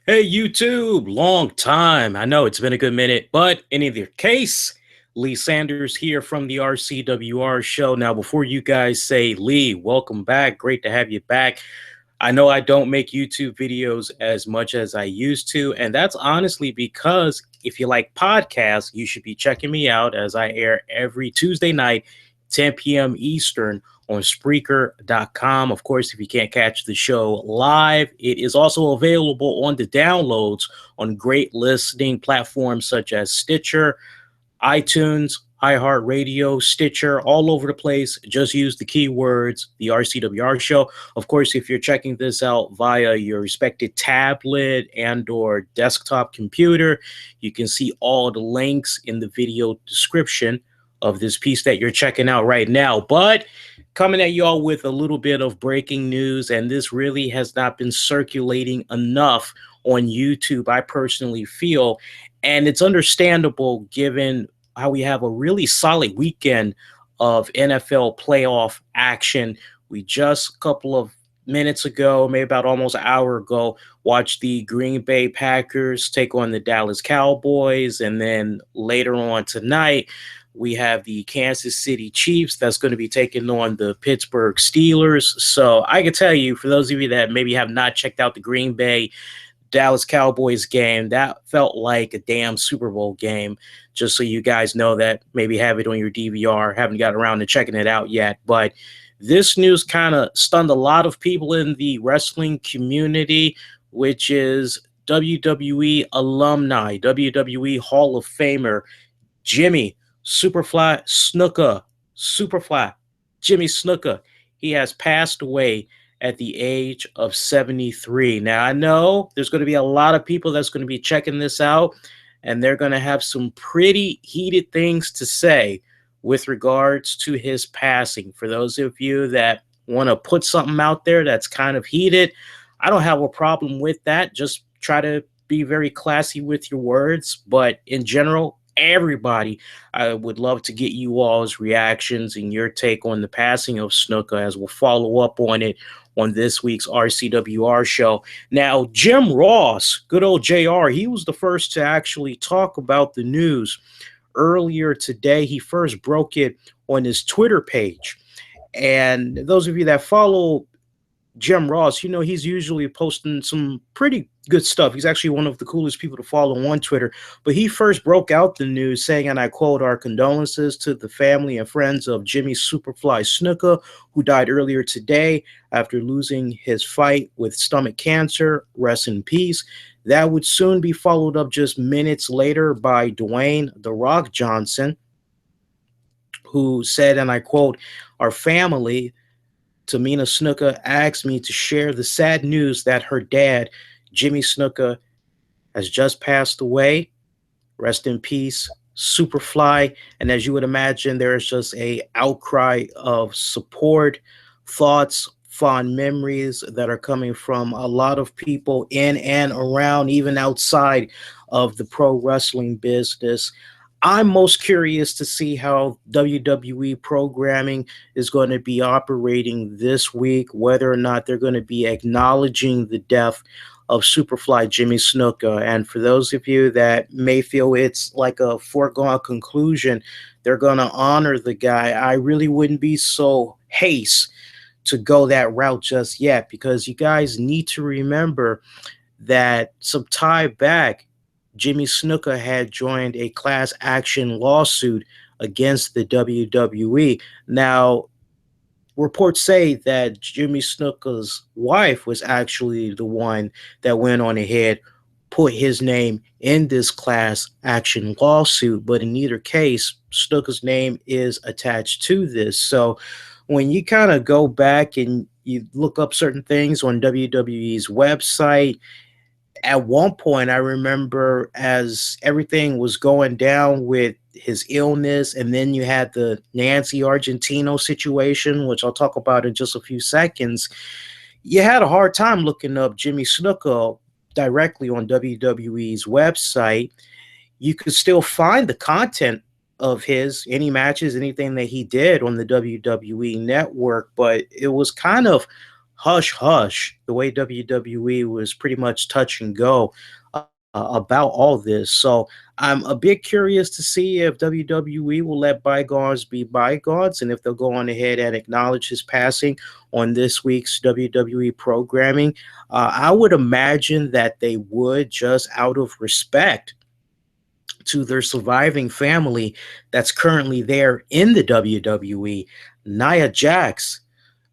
Hey, YouTube, long time. I know it's been a good minute, but in either case, Lee Sanders here from the RCWR show. Now, before you guys say, Lee, welcome back. Great to have you back. I know I don't make YouTube videos as much as I used to, and that's honestly because if you like podcasts, you should be checking me out as I air every Tuesday night, 10 p.m. Eastern on Spreaker.com. Of course, if you can't catch the show live, it is also available on the downloads on great listening platforms such as Stitcher, iTunes, iHeartRadio, Stitcher, all over the place. Just use the keywords, the RCWR show. Of course, if you're checking this out via your respected tablet and or desktop computer, you can see all the links in the video description of this piece that you're checking out right now. But coming at y'all with a little bit of breaking news, and this really has not been circulating enough on YouTube, I personally feel. And it's understandable given how we have a really solid weekend of NFL playoff action. We just a couple of minutes ago, maybe about almost an hour ago, watched the Green Bay Packers take on the Dallas Cowboys. And then later on tonight, we have the Kansas City Chiefs that's going to be taking on the Pittsburgh Steelers. So I can tell you, for those of you that maybe have not checked out the Green Bay Dallas Cowboys game, that felt like a damn Super Bowl game. Just so you guys know that, maybe have it on your DVR, haven't got around to checking it out yet. But this news kind of stunned a lot of people in the wrestling community, which is WWE alumni, WWE Hall of Famer Jimmy Superfly Snuka, Superfly Jimmy Snuka. He has passed away at the age of 73. Now, I know there's going to be a lot of people that's going to be checking this out, and they're going to have some pretty heated things to say with regards to his passing. For those of you that want to put something out there that's kind of heated, I don't have a problem with that. Just try to be very classy with your words. But in general, everybody, I would love to get you all's reactions and your take on the passing of Snuka, as we'll follow up on it on this week's RCWR show. Now, Jim Ross, good old JR, he was the first to actually talk about the news earlier today. He first broke it on his Twitter page. And those of you that follow Jim Ross, you know, he's usually posting some pretty good stuff. He's actually one of the coolest people to follow on Twitter. But he first broke out the news saying, and I quote, "Our condolences to the family and friends of Jimmy Superfly Snuka, who died earlier today after losing his fight with stomach cancer. Rest in peace." That would soon be followed up just minutes later by Dwayne "The Rock" Johnson, who said, and I quote, "Our family, Tamina Snuka, asked me to share the sad news that her dad, Jimmy Snuka, has just passed away. Rest in peace, Superfly." And as you would imagine, there's just a outcry of support, thoughts, fond memories that are coming from a lot of people in and around, even outside of the pro wrestling business. I'm most curious to see how WWE programming is going to be operating this week, whether or not they're going to be acknowledging the death of Superfly Jimmy Snuka. And for those of you that may feel it's like a foregone conclusion, they're going to honor the guy. I really wouldn't be so hasty to go that route just yet, because you guys need to remember that some time back, Jimmy Snuka had joined a class action lawsuit against the WWE. Now, reports say that Jimmy Snuka's wife was actually the one that went on ahead, put his name in this class action lawsuit. But in either case, Snuka's name is attached to this. So when you kind of go back and you look up certain things on WWE's website, at one point, I remember as everything was going down with his illness, and then you had the Nancy Argentino situation, which I'll talk about in just a few seconds, you had a hard time looking up Jimmy Snuka directly on WWE's website. You could still find the content of his, any matches, anything that he did on the WWE network, but it was kind of hush hush, the way WWE was pretty much touch and go about all this. So I'm a bit curious to see if WWE will let bygones be bygones and if they'll go on ahead and acknowledge his passing on this week's WWE programming. I would imagine that they would, just out of respect to their surviving family that's currently there in the WWE. Nia Jax,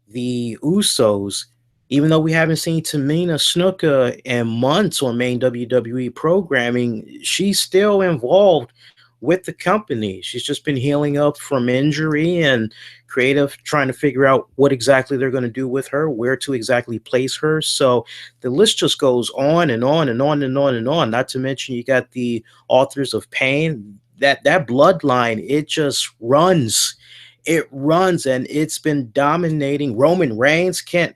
the Usos, even though we haven't seen Tamina Snuka in months on main WWE programming, she's still involved with the company. She's just been healing up from injury and creative trying to figure out what exactly they're going to do with her, where to exactly place her. So the list just goes on and on and on and on and on. Not to mention you got the authors of pain. That bloodline, it just runs, it runs, and it's been dominating. Roman Reigns can't,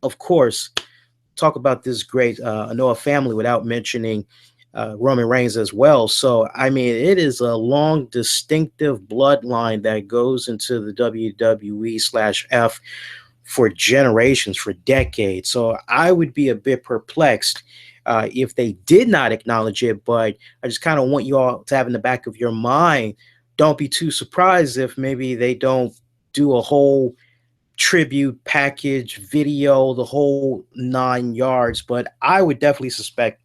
of course, talk about this great Noah family without mentioning Roman Reigns as well. So, I mean, it is a long, distinctive bloodline that goes into the WWE slash F for generations, for decades. So, I would be a bit perplexed if they did not acknowledge it. But I just kind of want you all to have in the back of your mind, don't be too surprised if maybe they don't do a whole tribute package video, the whole 9 yards. But I would definitely suspect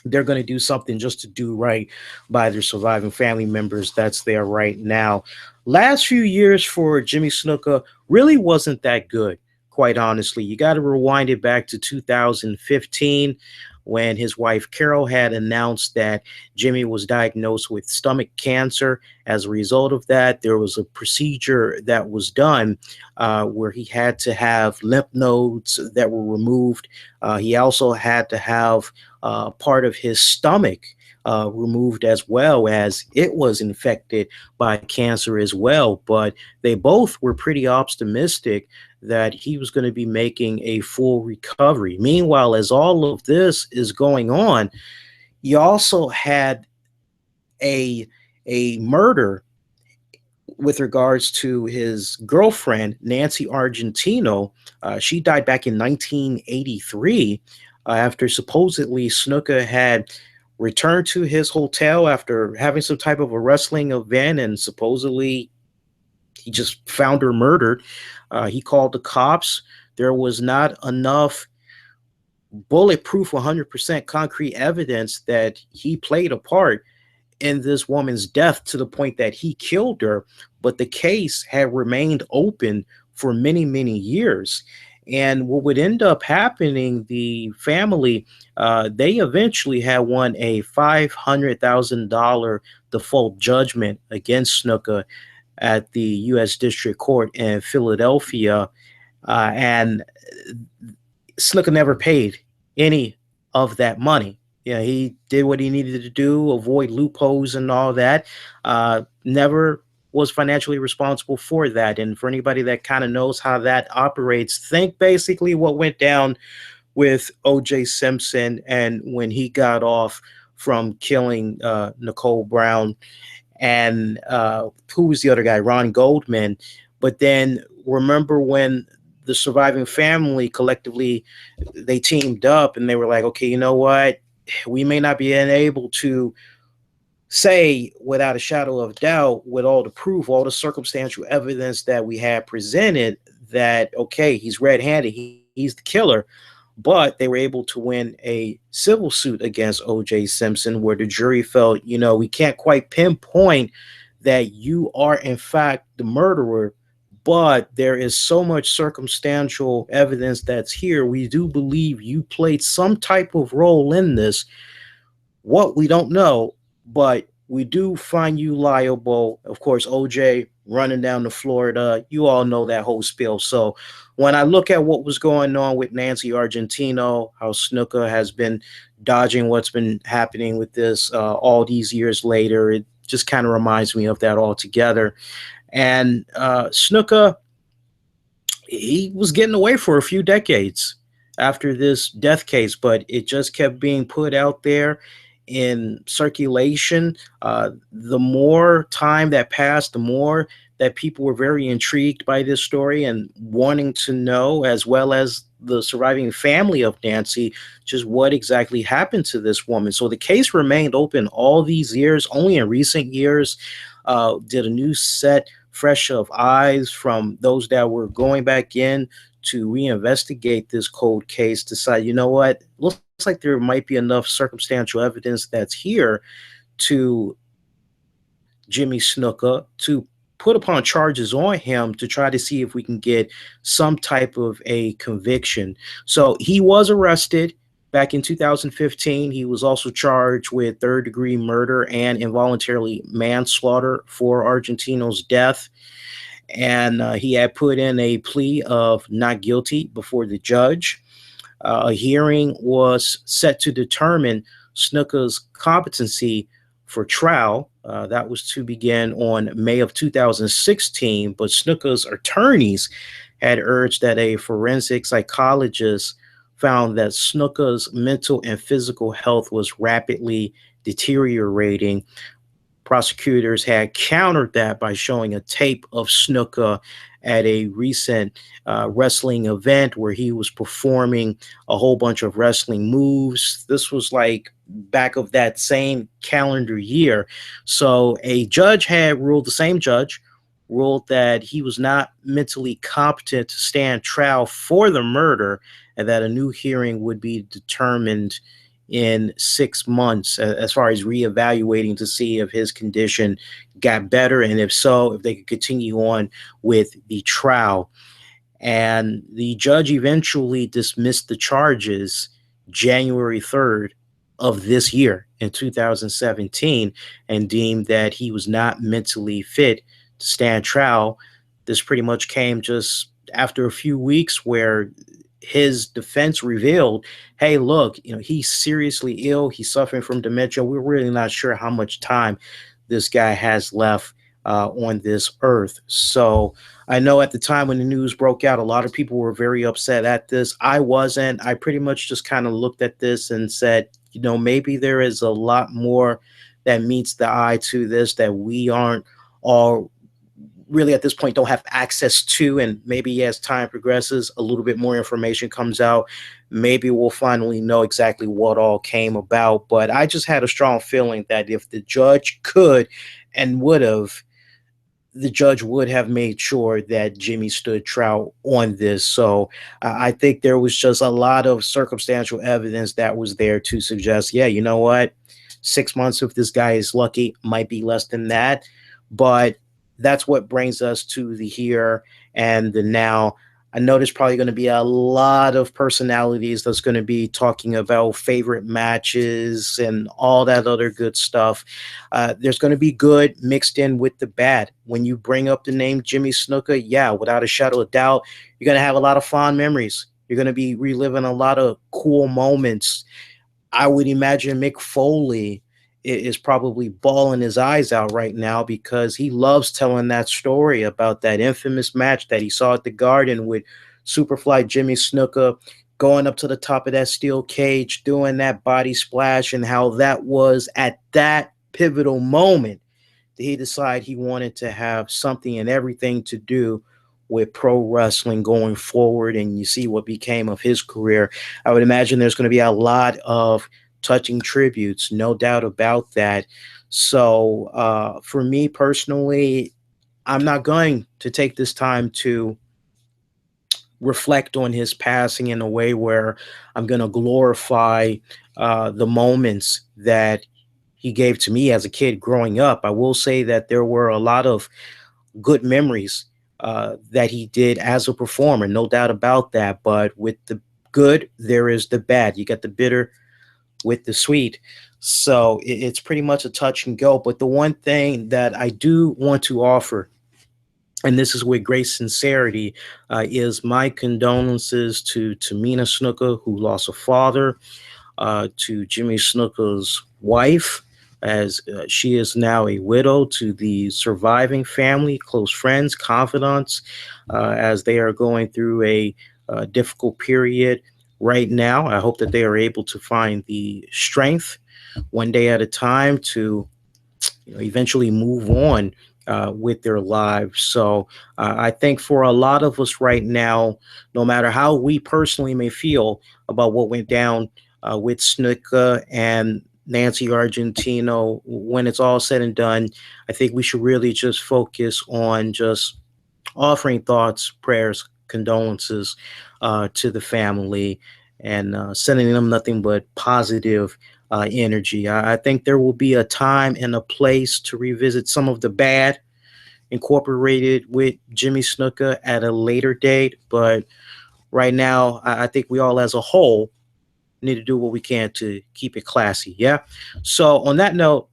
they're going to do something just to do right by their surviving family members that's there right now. Last few years for Jimmy Snuka really wasn't that good, quite honestly. You got to rewind it back to 2015 when his wife Carol had announced that Jimmy was diagnosed with stomach cancer. As a result of that, there was a procedure that was done where he had to have lymph nodes that were removed. He also had to have part of his stomach removed, as well as it was infected by cancer as well. But they both were pretty optimistic that he was going to be making a full recovery. Meanwhile, as all of this is going on, you also had a murder with regards to his girlfriend, Nancy Argentino. She died back in 1983 after supposedly Snuka had returned to his hotel after having some type of a wrestling event, and supposedly he just found her murdered. He called the cops. There was not enough bulletproof 100% concrete evidence that he played a part in this woman's death to the point that he killed her, but the case had remained open for many, many years. And what would end up happening, the family, they eventually had won a $500,000 default judgment against Snuka at the U.S. District Court in Philadelphia. And Snuka never paid any of that money. Yeah, he did what he needed to do, avoid loopholes and all that. Never was financially responsible for that. And for anybody that kind of knows how that operates, think basically what went down with O.J. Simpson and when he got off from killing Nicole Brown and who was the other guy, Ron Goldman. But then remember when the surviving family collectively, they teamed up and they were like, okay, you know what? We may not be able to say without a shadow of doubt, with all the proof, all the circumstantial evidence that we had presented, that, okay, he's red-handed, he's the killer. But they were able to win a civil suit against O.J. Simpson where the jury felt, we can't quite pinpoint that you are, in fact, the murderer, but there is so much circumstantial evidence that's here. We do believe you played some type of role in this. What we don't know, but we do find you liable. Of course, OJ running down to Florida. You all know that whole spiel. So when I look at what was going on with Nancy Argentino, how Snuka has been dodging what's been happening with this all these years later, it just kind of reminds me of that altogether. And Snuka, he was getting away for a few decades after this death case, but it just kept being put out there in circulation. The more time that passed, the more that people were very intrigued by this story and wanting to know, as well as the surviving family of Nancy, just what exactly happened to this woman. So the case remained open all these years. Only in recent years did a new set fresh of eyes from those that were going back in to reinvestigate this cold case, decide, you know what, looks like there might be enough circumstantial evidence that's here to Jimmy Snuka to put upon charges on him to try to see if we can get some type of a conviction. So he was arrested back in 2015. He was also charged with third degree murder and involuntarily manslaughter for Argentino's death. And he had put in a plea of not guilty before the judge. A hearing was set to determine Snuka's competency for trial. That was to begin on May of 2016, but Snuka's attorneys had urged that a forensic psychologist found that Snuka's mental and physical health was rapidly deteriorating. Prosecutors had countered that by showing a tape of Snuka at a recent wrestling event where he was performing a whole bunch of wrestling moves. This was like back of that same calendar year. So a judge had ruled, the same judge ruled that he was not mentally competent to stand trial for the murder and that a new hearing would be determined in 6 months as far as reevaluating to see if his condition got better, and if so, if they could continue on with the trial. And the judge eventually dismissed the charges January 3rd of this year in 2017 and deemed that he was not mentally fit to stand trial. This pretty much came just after a few weeks where his defense revealed, hey, look, he's seriously ill. He's suffering from dementia. We're really not sure how much time this guy has left on this earth. So I know at the time when the news broke out, a lot of people were very upset at this. I wasn't. I pretty much just kind of looked at this and said, maybe there is a lot more that meets the eye to this that we aren't all really at this point don't have access to, and maybe as time progresses a little bit more information comes out, maybe we'll finally know exactly what all came about. But I just had a strong feeling that if the judge could and would have, the judge would have made sure that Jimmy stood trial on this. So I think there was just a lot of circumstantial evidence that was there to suggest, yeah, you know what, 6 months, if this guy is lucky, might be less than that. But that's what brings us to the here and the now. I know there's probably going to be a lot of personalities that's going to be talking about favorite matches and all that other good stuff. There's going to be good mixed in with the bad. When you bring up the name Jimmy Snuka, yeah, without a shadow of doubt, you're going to have a lot of fond memories. You're going to be reliving a lot of cool moments. I would imagine Mick Foley is probably bawling his eyes out right now because he loves telling that story about that infamous match that he saw at the Garden with Superfly Jimmy Snuka going up to the top of that steel cage, doing that body splash, and how that was at that pivotal moment that he decided he wanted to have something and everything to do with pro wrestling going forward. And you see what became of his career. I would imagine there's going to be a lot of touching tributes, no doubt about that. So for me personally, I'm not going to take this time to reflect on his passing in a way where I'm going to glorify the moments that he gave to me as a kid growing up. I will say that there were a lot of good memories that he did as a performer, no doubt about that. But with the good, there is the bad. You got the bitter with the sweet. So it's pretty much a touch and go. But the one thing that I do want to offer, and this is with great sincerity, is my condolences to Tamina Snuka, who lost a father, to Jimmy Snuka's wife, as she is now a widow, to the surviving family, close friends, confidants, as they are going through a difficult period right now. I hope that they are able to find the strength one day at a time to eventually move on with their lives. So I think for a lot of us right now, no matter how we personally may feel about what went down with Snuka and Nancy Argentino, when it's all said and done, I think we should really just focus on just offering thoughts, prayers, condolences to the family, and sending them nothing but positive energy. I think there will be a time and a place to revisit some of the bad incorporated with Jimmy Snuka at a later date, but right now, I think we all as a whole need to do what we can to keep it classy. Yeah. So, on that note,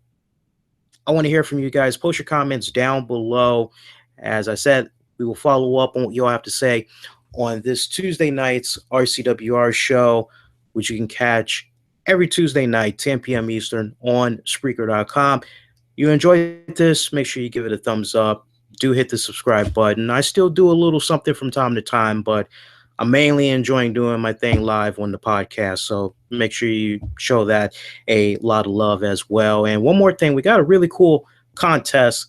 I want to hear from you guys. Post your comments down below. As I said, we will follow up on what you all have to say on this Tuesday night's RCWR show, which you can catch every Tuesday night, 10 p.m. Eastern on Spreaker.com. You enjoyed this, make sure you give it a thumbs up. Do hit the subscribe button. I still do a little something from time to time, but I'm mainly enjoying doing my thing live on the podcast. So make sure you show that a lot of love as well. And one more thing, we got a really cool contest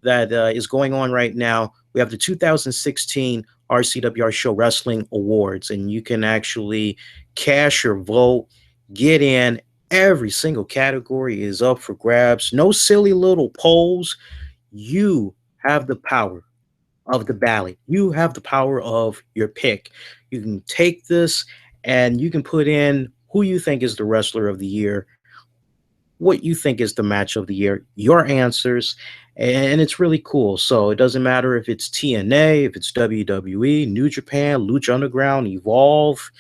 that is going on right now. We have the 2016 RCWR Show Wrestling Awards, and you can actually cash your vote, get in. Every single category is up for grabs. No silly little polls. You have the power of the ballot. You have the power of your pick. You can take this and you can put in who you think is the wrestler of the year, what you think is the match of the year, your answers, and it's really cool. So it doesn't matter if it's TNA, if it's WWE, New Japan, Lucha Underground, Evolve,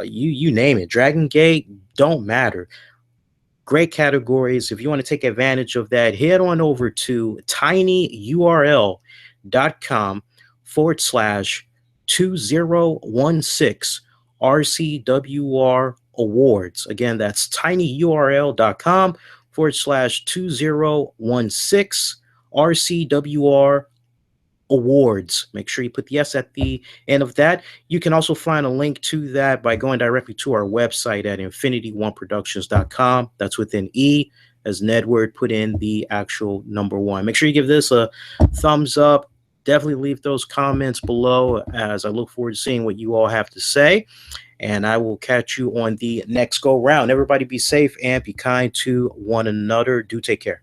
you name it, Dragon Gate, don't matter. Great categories. If you want to take advantage of that, head on over to tinyurl.com/2016 RCWR Awards. Again, that's tinyurl.com/2016 RCWR Awards. Make sure you put the S at the end of that. You can also find a link to that by going directly to our website at infinityOneProductions.com. That's with an E, as Nedward put in the actual number one. Make sure you give this a thumbs up. Definitely leave those comments below as I look forward to seeing what you all have to say. And I will catch you on the next go round. Everybody be safe and be kind to one another. Do take care.